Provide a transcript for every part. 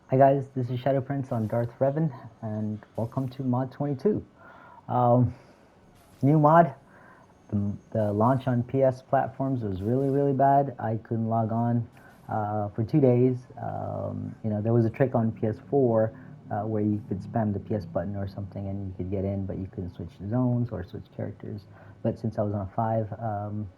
Hi guys, this is Shadow Prince on Darth Revan, and welcome to Mod 22. Um, New mod. The launch on PS platforms was really bad. I couldn't log on for 2 days. There was a trick on PS4 where you could spam the PS button or something and you could get in, but you couldn't switch zones or switch characters. But since I was on a 5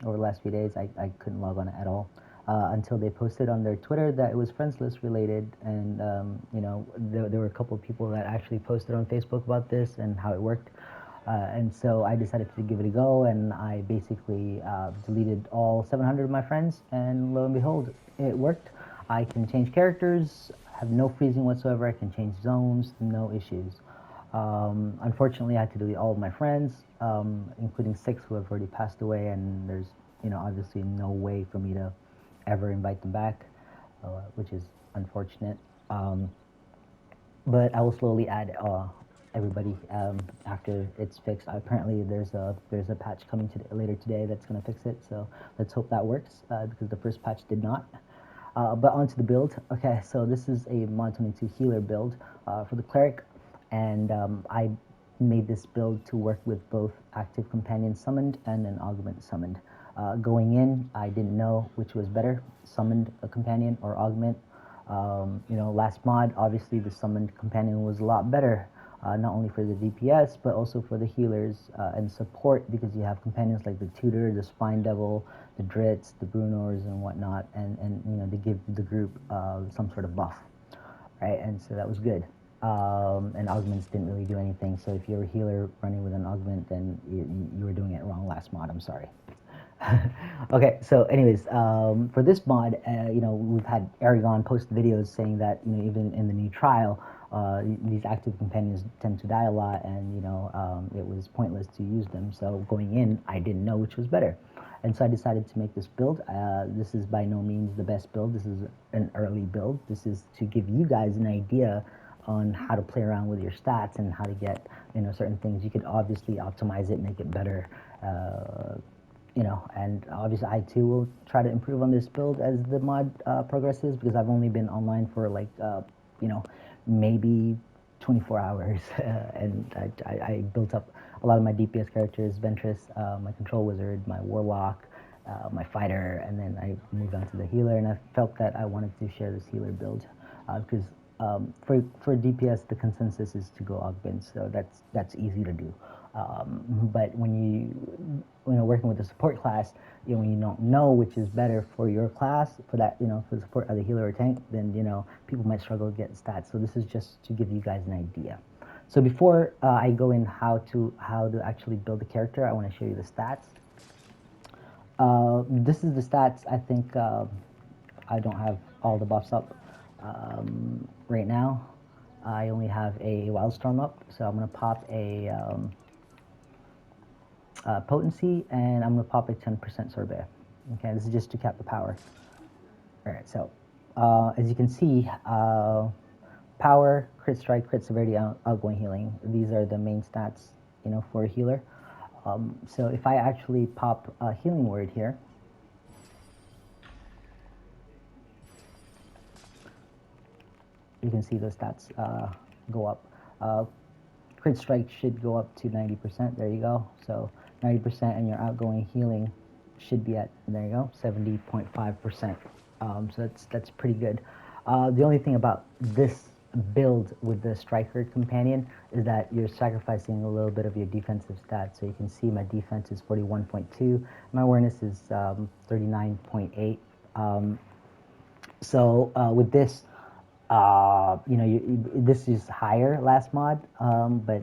over the last few days, I couldn't log on at all. Until they posted on their Twitter that it was friends list related, and there were a couple of people that actually posted on Facebook about this and how it worked. And so I decided to give it a go, and I basically deleted all 700 of my friends, and lo and behold, it worked. I can change characters, have no freezing whatsoever. I can change zones, no issues. Unfortunately, I had to delete all of my friends, including 6 who have already passed away, and there's obviously no way for me to ever invite them back, which is unfortunate. But I will slowly add everybody after it's fixed. Apparently, there's a patch coming later today that's going to fix it. So let's hope that works because the first patch did not. But onto the build. Okay, so this is a Mod 22 healer build for the Cleric, and I made this build to work with both active companion summoned and an augment summoned. Going in, I didn't know which was better, summoned a companion or augment. Last mod, obviously the summoned companion was a lot better, not only for the DPS, but also for the healers and support, because you have companions like the Tutor, the Spine Devil, the Dritz, the Brunors, and whatnot, and they give the group some sort of buff, right? And so that was good. And augments didn't really do anything, so if you're a healer running with an augment, then you were doing it wrong last mod, I'm sorry. Okay, so anyways, for this mod, we've had Aragon post videos saying that even in the new trial, these active companions tend to die a lot, and it was pointless to use them. So going in, I didn't know which was better, and so I decided to make this build. This is by no means the best build. This is an early build. This is to give you guys an idea on how to play around with your stats and how to get certain things. You could obviously optimize it, make it better. And obviously I too will try to improve on this build as the mod progresses, because I've only been online for like, maybe 24 hours, and I built up a lot of my DPS characters, Ventress, my Control Wizard, my Warlock, my Fighter, and then I moved on to the Healer, and I felt that I wanted to share this Healer build, because for DPS, the consensus is to go Augment, so that's easy to do. But when you're working with a support class, when you don't know which is better for your class, for that, for the support of the healer or tank, then people might struggle to get stats. So this is just to give you guys an idea. So before I go in how to actually build a character, I want to show you the stats. This is the stats. I think I don't have all the buffs up right now. I only have a Wildstorm up, so I'm going to pop a potency, and I'm going to pop a 10% sorbet. Okay, this is just to cap the power. All right, so as you can see, power, crit strike, crit severity, outgoing healing. These are the main stats, for a healer. So if I actually pop a healing word here, you can see the stats go up. Crit strike should go up to 90%. There you go. So 90%, and your outgoing healing should be at, there you go, 70.5%. So that's pretty good. The only thing about this build with the striker companion is that you're sacrificing a little bit of your defensive stats. So you can see my defense is 41.2, my awareness is 39.8. So with this, this is higher last mod, but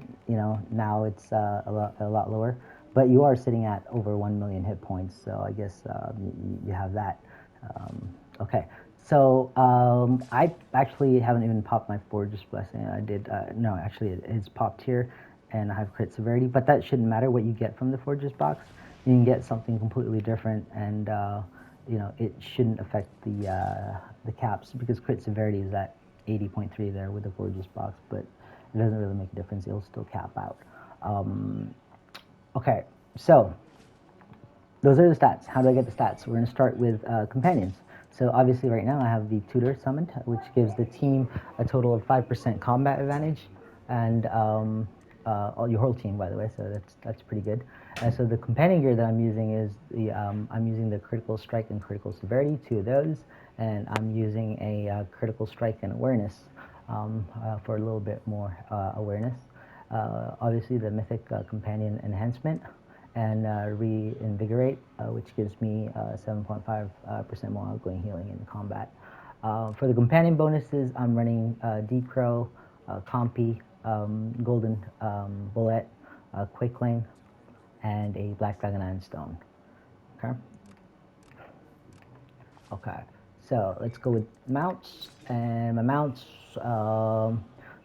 now it's a lot lower. But you are sitting at over 1 million hit points, so I guess you have that. Okay, so I actually haven't even popped my Forge's Blessing. I did, no, actually it's popped here, and I have crit severity, but that shouldn't matter what you get from the Forge's box. You can get something completely different, and it shouldn't affect the caps, because crit severity is at 80.3 there with the Forge's box, but it doesn't really make a difference. It'll still cap out. Okay, so those are the stats. How do I get the stats? We're going to start with companions. So obviously right now I have the tutor summoned, which gives the team a total of 5% combat advantage, and all your whole team, by the way. So that's pretty good. And so the companion gear that I'm using is the I'm using the critical strike and critical severity, two of those, and I'm using a critical strike and awareness for a little bit more awareness. Obviously the mythic companion enhancement and reinvigorate, which gives me 7.5% more outgoing healing in combat. For the companion bonuses, I'm running Deep Crow, Compy, Golden Bullet, Quakeling, and a Black Dragon Ironstone. Okay. Okay, so let's go with mounts. And my mounts,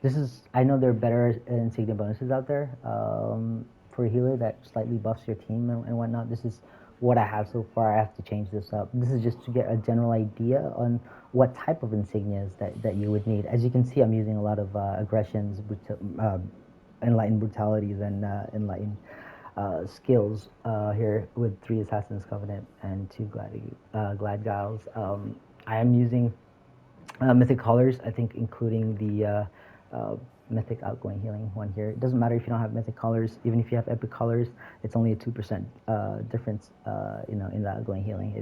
this is, I know there are better insignia bonuses out there for a healer that slightly buffs your team and whatnot. This is what I have so far. I have to change this up. This is just to get a general idea on what type of insignias that you would need. As you can see, I'm using a lot of aggressions, enlightened brutalities, and enlightened skills here with 3 Assassin's Covenant and 2 Glad Giles. I am using mythic colors, I think, including the mythic outgoing healing one here. It doesn't matter if you don't have mythic colors, even if you have epic colors, it's only a 2% difference, in the outgoing healing.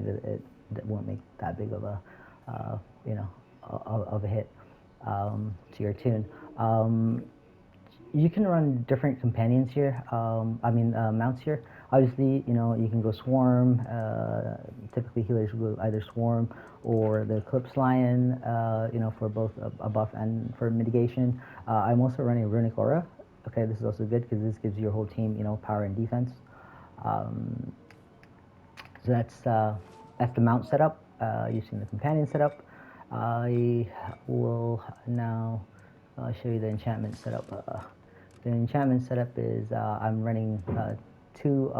It won't make that big of a, of a hit to your tune. You can run different companions here. Mounts here. Obviously, you can go swarm. Typically, healers will go either swarm or the Eclipse Lion. For both a buff and for mitigation. I'm also running Runic Aura. Okay, this is also good because this gives your whole team, power and defense. So that's the mount setup using the companion setup. I will now show you the enchantment setup. The enchantment setup is I'm running 2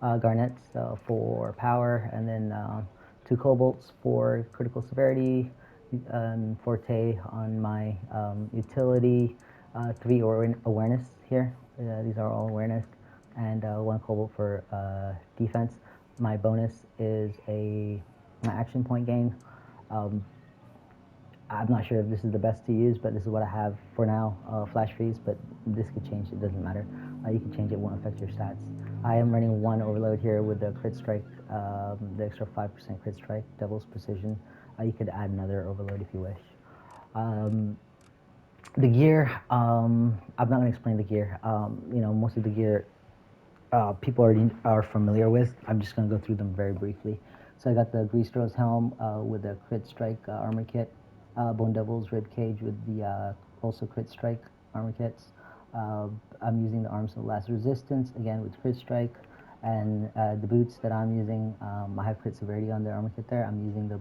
garnets for power, and then 2 cobalts for critical severity, forte on my utility, 3 awareness here. These are all awareness, and 1 cobalt for defense. My bonus is my action point gain. I'm not sure if this is the best to use, but this is what I have for now. Flash freeze, but this could change. It doesn't matter. You can change it. Won't affect your stats. I am running 1 overload here with the crit strike, the extra 5% crit strike, devil's precision. You could add another overload if you wish. The gear, I'm not going to explain the gear. Most of the gear people already are familiar with. I'm just going to go through them very briefly. So I got the Greased Rose Helm with the Crit Strike armor kit, Bone Devil's Rib Cage with the also Crit Strike armor kits. I'm using the Arms of Last Resistance, again with Crit Strike, and the boots that I'm using, I have Crit Severity on the armor kit there. I'm using the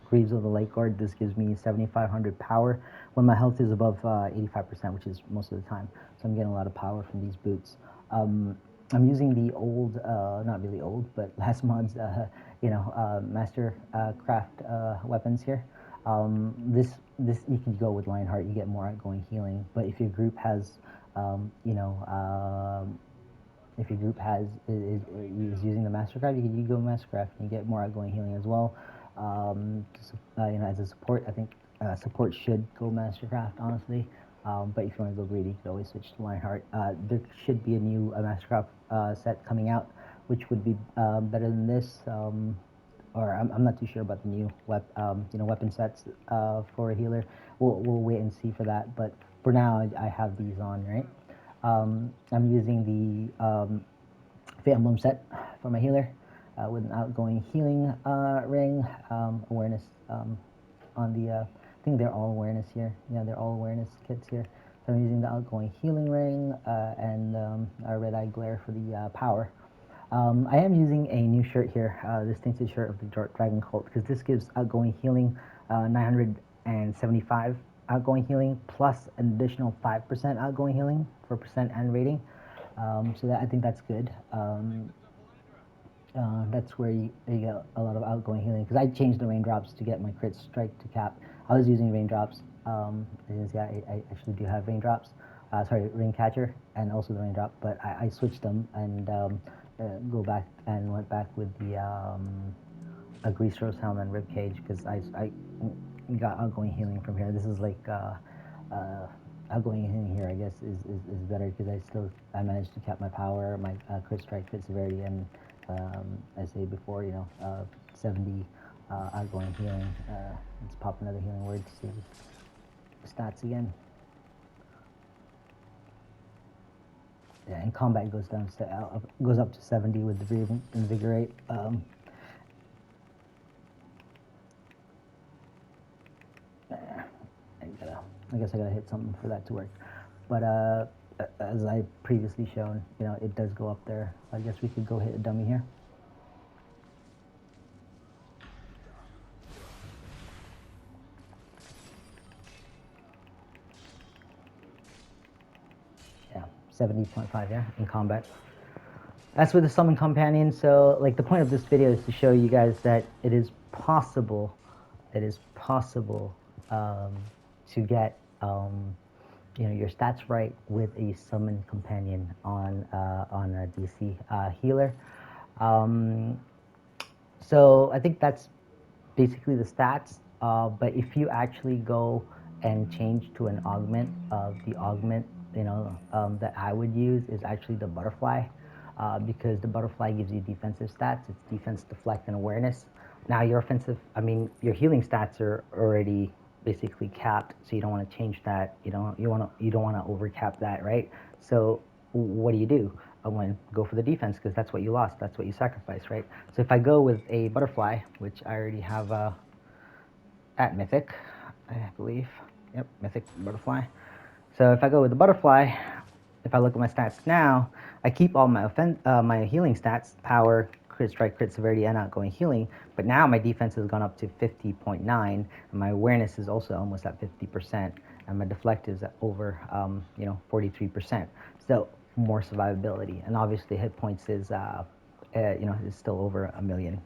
Greaves of the Light Guard. This gives me 7,500 power when my health is above 85%, which is most of the time. So I'm getting a lot of power from these boots. I'm using the old, not really old, but last mod's, Master Craft weapons here. This you can go with Lionheart. You get more outgoing healing. But if your group has, if your group is using the Mastercraft, you go Mastercraft and you get more outgoing healing as well. As a support, I think support should go Mastercraft, honestly. But if you want to go greedy, you could always switch to Lionheart. There should be a new Mastercraft set coming out, which would be better than this. Or I'm not too sure about the new weapon sets for a healer. We'll wait and see for that. But for now, I have these on, right? I'm using the Fate Emblem set for my healer with an outgoing healing ring, awareness on the, I think they're all awareness here. Yeah, they're all awareness kits here. So I'm using the outgoing healing ring and a red eye glare for the power. I am using a new shirt here, this tainted shirt of the Dragon Cult, because this gives outgoing healing 975 outgoing healing plus an additional 5% outgoing healing for percent and rating. So I think that's good. That's where you get a lot of outgoing healing, because I changed the raindrops to get my crit strike to cap. I was using raindrops. I actually do have raindrops. Sorry, rain catcher and also the raindrop, but I switched them and went back with the a grease roast helm and rib cage because I got outgoing healing from here. This is like outgoing healing here, I guess, is better because I managed to cap my power, my crit strike, crit severity, and as I said before, 70 outgoing healing. Let's pop another healing word to see the stats again. Yeah, and combat goes down to goes up to 70 with the reinvigorate. I guess I gotta hit something for that to work. But as I previously shown, it does go up there. I guess we could go hit a dummy here. Yeah, 70.5, yeah, in combat. That's with the summon companion. So, like, the point of this video is to show you guys that it is possible to get your stats right with a summon companion on a DC healer. So I think that's basically the stats. But if you actually go and change to an augment, the augment that I would use is actually the butterfly, because the butterfly gives you defensive stats. It's defense, deflect, and awareness. Now your offensive, your healing stats are already basically capped, so you don't want to change that. You don't want to overcap that, right? So what do? I want to go for the defense because that's what you lost. That's what you sacrificed, right? So if I go with a butterfly, which I already have at mythic, I believe. Yep, mythic butterfly. So if I go with the butterfly, if I look at my stats now, I keep all my healing stats, power, crit strike, crit severity, and outgoing healing. But now my defense has gone up to 50.9, and my awareness is also almost at 50%, and my deflect is at over 43%. So more survivability, and obviously hit points is is still over 1 million.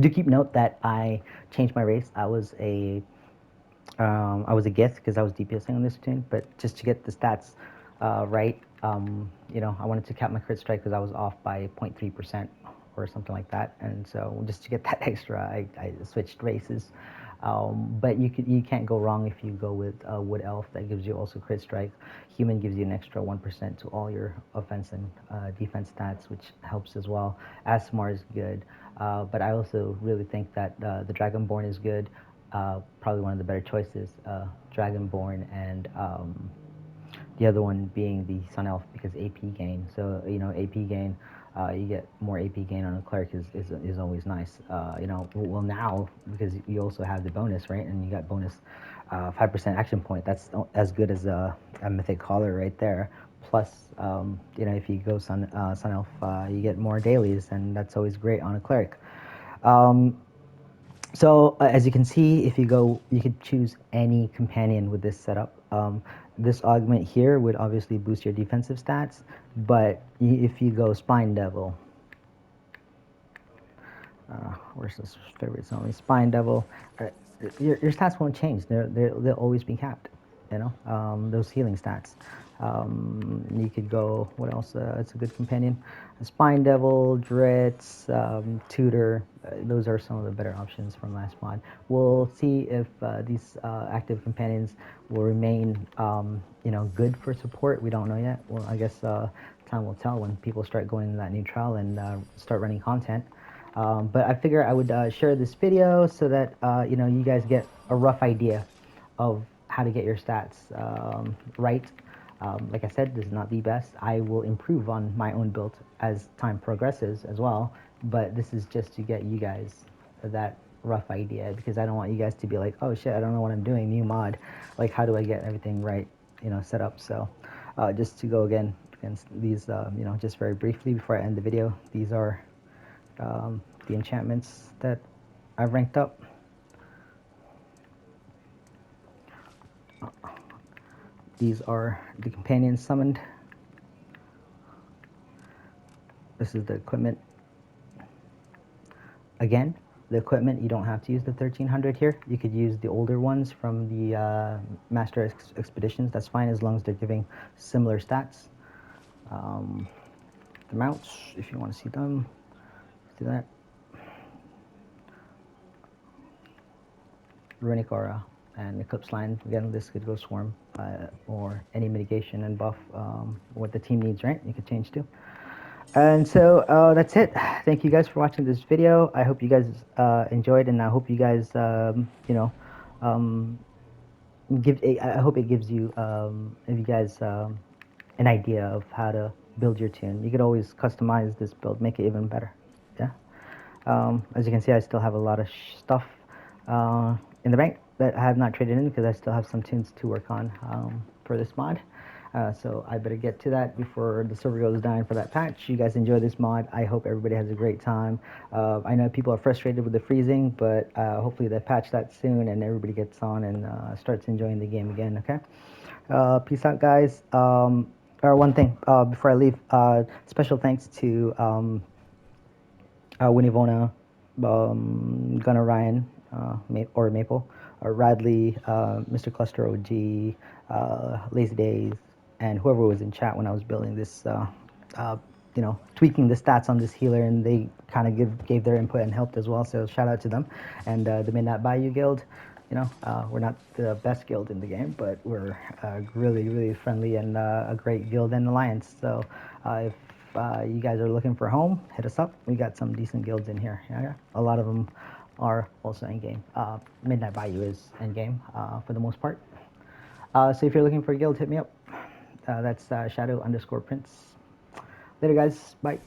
Do keep note that I changed my race. I was a Gith because I was DPSing on this tune, but just to get the stats right, I wanted to cap my crit strike because I was off by 0.3% or something like that, and so just to get that extra, I switched races. But you can't go wrong if you go with Wood Elf. That gives you also crit strike. Human gives you an extra 1% to all your offense and defense stats, which helps as well. Asmar is good, but I also really think that the Dragonborn is good. Probably one of the better choices, Dragonborn, and the other one being the Sun Elf because AP gain. So AP gain, you get more AP gain on a cleric is always nice. Well now because you also have the bonus, right? And you got bonus 5% action point. That's as good as a mythic collar right there. Plus, if you go Sun Elf, you get more dailies, and that's always great on a cleric. So as you can see, if you go, you could choose any companion with this setup. This augment here would obviously boost your defensive stats, but if you go Spine Devil, where's this favorites only? Spine Devil, your stats won't change. They'll always be capped. Those healing stats. You could go, what else? It's a good companion. Spine Devil, Dritz, Tutor. Those are some of the better options from last mod. We'll see if these active companions will remain, good for support. We don't know yet. Well, I guess time will tell when people start going in that new trial and start running content. But I figure I would share this video so that you guys get a rough idea of how to get your stats right. Like I said, this is not the best. I will improve on my own build as time progresses as well, but this is just to get you guys that rough idea because I don't want you guys to be like, oh shit, I don't know what I'm doing, new mod. Like, how do I get everything right, set up? So just to go again against these, just very briefly before I end the video, these are the enchantments that I've ranked up. These are the companions summoned. This is the equipment. Again, the equipment, you don't have to use the 1300 here. You could use the older ones from the Master Expeditions. That's fine as long as they're giving similar stats. The mounts, if you want to see them, do that. Runic Aura, and Eclipse Line. Again, this could go Swarm, or any mitigation and buff, what the team needs, right? You could change to. And so that's it. Thank you guys for watching this video. I hope you guys enjoyed, and I hope you guys, um, I hope it gives you, if you guys, an idea of how to build your tune. You could always customize this build, make it even better. Yeah. As you can see, I still have a lot of stuff in the bank that I have not traded in because I still have some tunes to work on for this mod. So I better get to that before the server goes down for that patch. You guys enjoy this mod. I hope everybody has a great time. I know people are frustrated with the freezing, but hopefully they patch that soon and everybody gets on and starts enjoying the game again, okay? Peace out, guys. Or one thing before I leave, special thanks to Winnie Vona, Gunnar Ryan, or Maple, Radley, Mr. Cluster OG, Lazy Days, and whoever was in chat when I was building this, tweaking the stats on this healer, and they kind of gave their input and helped as well. So shout out to them. And the Midnight Bayou Guild, we're not the best guild in the game, but we're really, really friendly and a great guild and alliance. So if you guys are looking for a home, hit us up. We got some decent guilds in here. Yeah. A lot of them are also in game. Midnight Bayou is in game for the most part. So if you're looking for a guild, hit me up. That's Shadow_Prince. Later, guys. Bye.